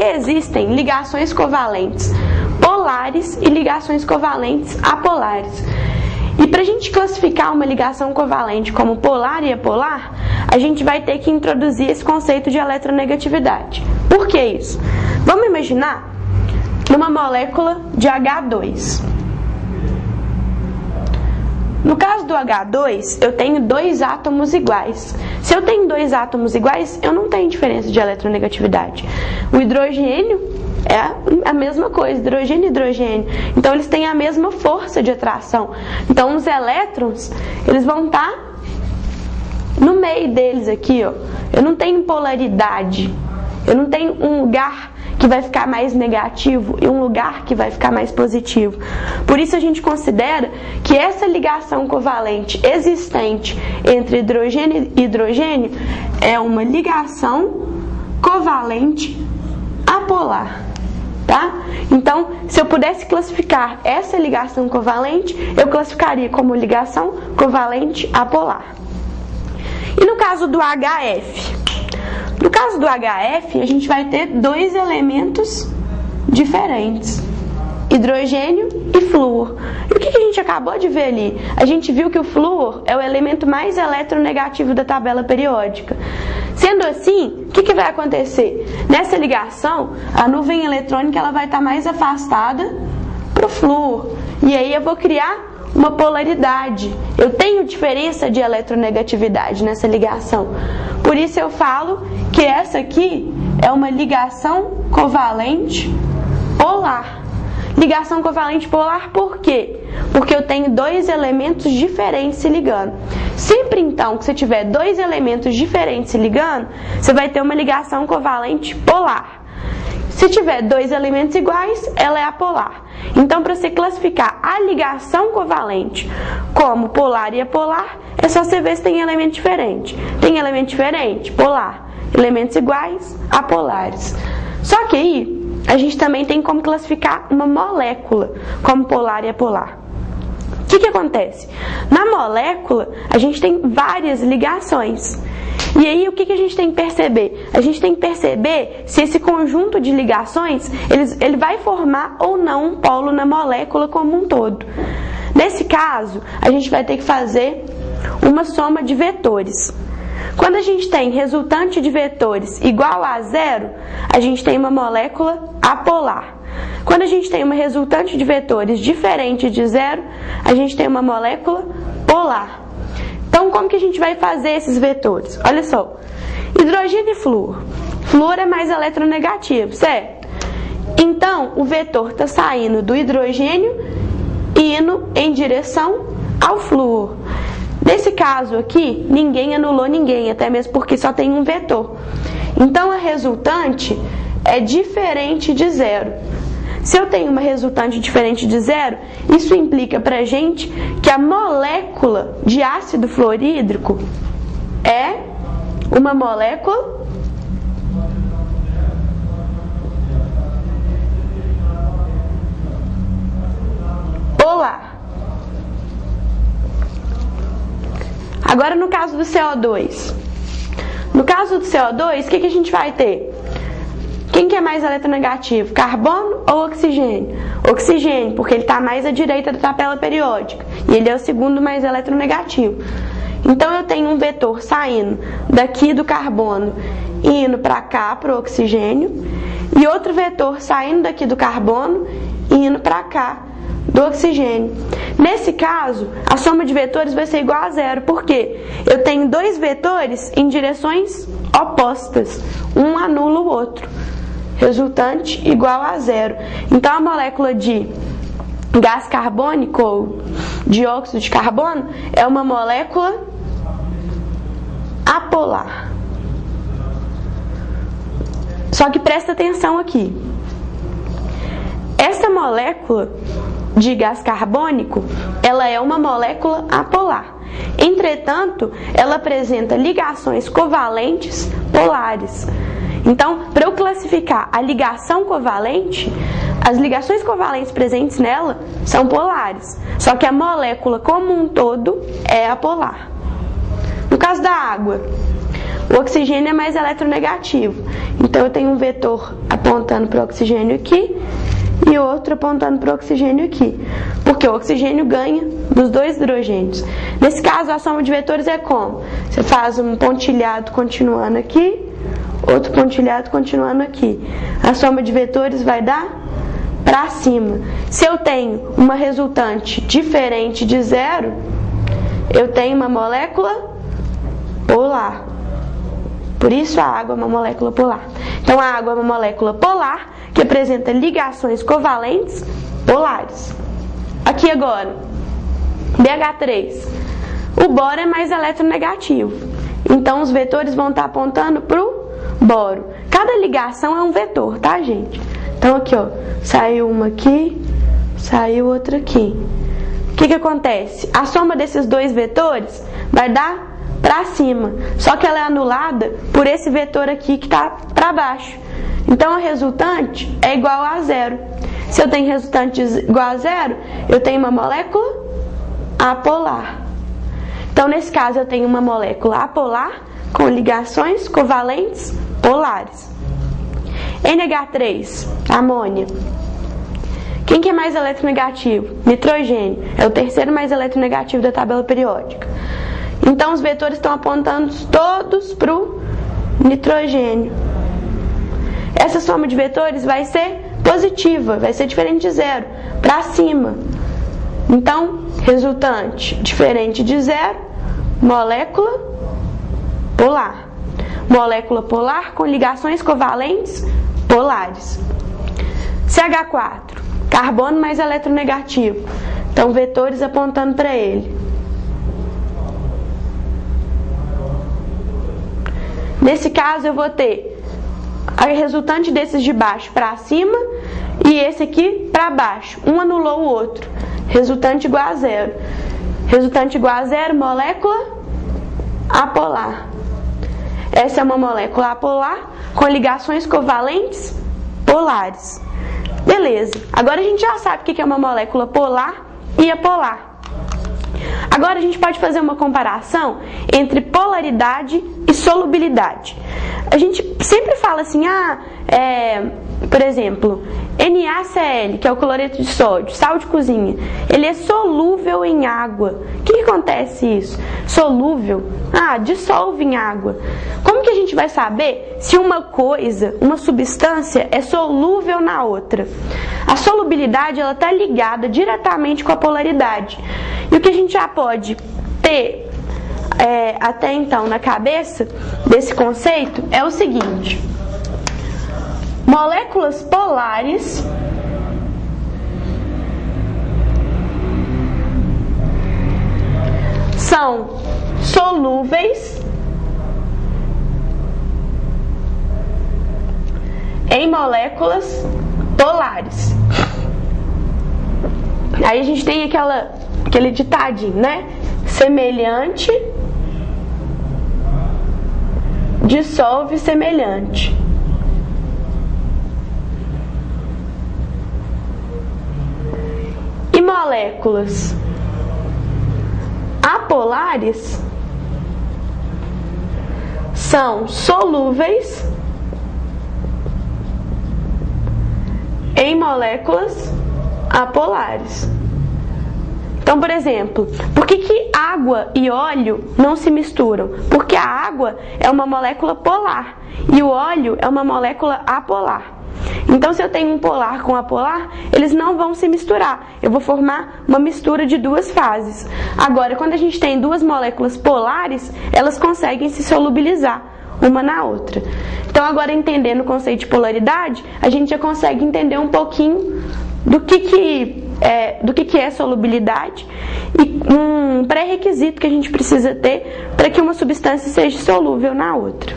que existem ligações covalentes polares e ligações covalentes apolares. E para a gente classificar uma ligação covalente como polar e apolar, a gente vai ter que introduzir esse conceito de eletronegatividade. Por que isso? Vamos imaginar numa molécula de H2. No caso do H2, eu tenho dois átomos iguais. Se eu tenho dois átomos iguais, eu não tenho diferença de eletronegatividade. O hidrogênio é a mesma coisa, hidrogênio e hidrogênio. Então, eles têm a mesma força de atração. Então, os elétrons, eles vão estar no meio deles aqui, ó. Eu não tenho polaridade. Eu não tenho um lugar que vai ficar mais negativo e um lugar que vai ficar mais positivo. Por isso a gente considera que essa ligação covalente existente entre hidrogênio e hidrogênio é uma ligação covalente apolar, tá? Então, se eu pudesse classificar essa ligação covalente, eu classificaria como ligação covalente apolar. E no caso do HF? No caso do HF, a gente vai ter dois elementos diferentes, hidrogênio e flúor. E o que a gente acabou de ver ali? A gente viu que o flúor é o elemento mais eletronegativo da tabela periódica. Sendo assim, o que vai acontecer? Nessa ligação, a nuvem eletrônica ela vai estar mais afastada para o flúor. E aí eu vou criar uma polaridade. Eu tenho diferença de eletronegatividade nessa ligação. Por isso eu falo que essa aqui é uma ligação covalente polar. Ligação covalente polar por quê? Porque eu tenho dois elementos diferentes se ligando. Sempre então que você tiver dois elementos diferentes se ligando, você vai ter uma ligação covalente polar. Se tiver dois elementos iguais, ela é apolar. Então, para você classificar a ligação covalente como polar e apolar, é só você ver se tem elemento diferente. Tem elemento diferente? Polar. Elementos iguais? Apolares. Só que aí, a gente também tem como classificar uma molécula como polar e apolar. O que acontece? Na molécula, a gente tem várias ligações. E aí, o que a gente tem que perceber? A gente tem que perceber se esse conjunto de ligações, ele vai formar ou não um polo na molécula como um todo. Nesse caso, a gente vai ter que fazer uma soma de vetores. Quando a gente tem resultante de vetores igual a zero, a gente tem uma molécula apolar. Quando a gente tem uma resultante de vetores diferente de zero, a gente tem uma molécula polar. Então, como que a gente vai fazer esses vetores? Olha só, hidrogênio e flúor. Flúor é mais eletronegativo, certo? Então, o vetor está saindo do hidrogênio e indo em direção ao flúor. Nesse caso aqui, ninguém anulou ninguém, até mesmo porque só tem um vetor. Então, a resultante é diferente de zero. Se eu tenho uma resultante diferente de zero, isso implica pra gente que a molécula de ácido fluorídrico é uma molécula polar. Agora no caso do CO2. No caso do CO2, o que a gente vai ter? Quem que é mais eletronegativo? Carbono ou oxigênio? Oxigênio, porque ele está mais à direita da tabela periódica. E ele é o segundo mais eletronegativo. Então eu tenho um vetor saindo daqui do carbono e indo para cá, para o oxigênio. E outro vetor saindo daqui do carbono e indo para cá, do oxigênio. Nesse caso, a soma de vetores vai ser igual a zero. Por quê? Eu tenho dois vetores em direções opostas. Um anula o outro. Resultante igual a zero. Então, a molécula de gás carbônico ou dióxido de carbono é uma molécula apolar. Só que presta atenção aqui. Essa molécula de gás carbônico, ela é uma molécula apolar. Entretanto, ela apresenta ligações covalentes polares. Então, para eu classificar a ligação covalente, as ligações covalentes presentes nela são polares. Só que a molécula como um todo é apolar. No caso da água, O oxigênio é mais eletronegativo. Então eu tenho um vetor apontando para o oxigênio aqui e outro apontando para o oxigênio aqui. Porque o oxigênio ganha dos dois hidrogênios. Nesse caso, a soma de vetores é como? Você faz um pontilhado continuando aqui, outro pontilhado continuando aqui. A soma de vetores vai dar para cima. Se eu tenho uma resultante diferente de zero, eu tenho uma molécula polar. Por isso a água é uma molécula polar. Então a água é uma molécula polar que apresenta ligações covalentes polares. Aqui agora, BH3. O boro é mais eletronegativo. Então os vetores vão estar apontando para o boro. Cada ligação é um vetor, tá, gente? Então aqui, ó, saiu uma aqui, saiu outra aqui. O que acontece? A soma desses dois vetores vai dar para cima, só que ela é anulada por esse vetor aqui que está para baixo. Então a resultante é igual a zero. Se eu tenho resultante igual a zero, eu tenho uma molécula apolar. Então nesse caso eu tenho uma molécula apolar com ligações covalentes polares. NH3, amônia. Quem que é mais eletronegativo? Nitrogênio. É o terceiro mais eletronegativo da tabela periódica. Então os vetores estão apontando todos para o nitrogênio. Essa soma de vetores vai ser positiva, vai ser diferente de zero, para cima. Então, resultante diferente de zero, molécula polar. Molécula polar com ligações covalentes polares. CH4, carbono mais eletronegativo. Então, vetores apontando para ele. Nesse caso, eu vou ter a resultante desses de baixo para cima e esse aqui para baixo. Um anulou o outro. Resultante igual a zero. Resultante igual a zero, molécula apolar. Essa é uma molécula apolar com ligações covalentes polares. Beleza. Agora a gente já sabe o que é uma molécula polar e apolar. Agora a gente pode fazer uma comparação entre polaridade e solubilidade. A gente sempre fala assim, por exemplo, NaCl, que é o cloreto de sódio, sal de cozinha, ele é solúvel em água. O que acontece isso? Solúvel? Dissolve em água. Como que a gente vai saber se uma coisa, uma substância, é solúvel na outra? A solubilidade ela está ligada diretamente com a polaridade. E o que a gente já pode ter até então na cabeça desse conceito é o seguinte: moléculas polares são solúveis em moléculas polares. Aí a gente tem aquele ditadinho, né? Semelhante dissolve semelhante. E moléculas apolares são solúveis em moléculas apolares. Então, por exemplo, por que água e óleo não se misturam? Porque a água é uma molécula polar e o óleo é uma molécula apolar. Então, se eu tenho um polar com apolar, eles não vão se misturar. Eu vou formar uma mistura de duas fases. Agora, quando a gente tem duas moléculas polares, elas conseguem se solubilizar uma na outra. Então, agora entendendo o conceito de polaridade, a gente já consegue entender um pouquinho do que é solubilidade e um pré-requisito que a gente precisa ter para que uma substância seja solúvel na outra.